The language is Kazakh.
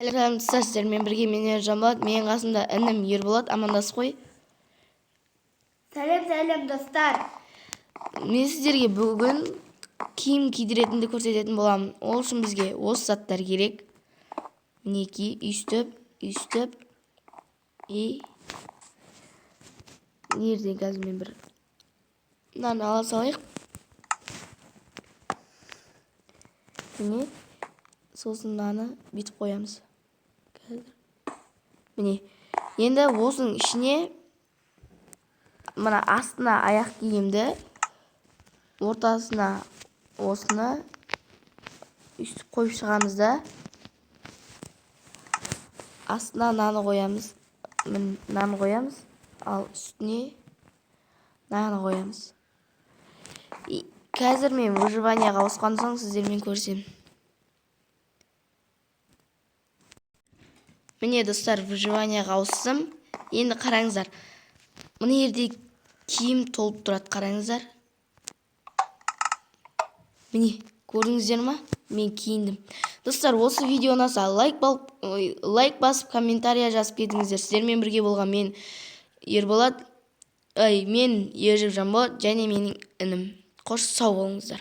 Сәлем достар, сіздермен бірге мен Ержанболат, менің қасымда інім Ерболат. Амандасып қой. Сәлем достар. Мен сіздерге бүгін киім кидіретінді көрсететін боламын. Ол үшін бізге осы заттар керек. Мінекей, үстіп. Нерден қазір мен бір мынаны ала салайық. Міне, сосын мынаны бүйтіп қоямыз. Міне, енді осының ішіне мына астына аяқ киімді, ортасына осыны үстіп қойып шығамыз да, астына наны қоямыз. Наны қоямыз, ал үстіне наны қоямыз. Қазір мен выживанияға ауысқан соң сіздермен көрсем. Міне достар, выживанияға ауыстым. Енді қараңыздар. Мына жерде киім толып тұрады, қараңыздар. Міне, көрдіңіздер ма? Мен киіндім. Достар, осы видео ұнаса лайк басып, комментария жазып кетіңіздер. Сіздермен бірге болған мен Ержанболат және менің інім. Қош сау болыңыздар.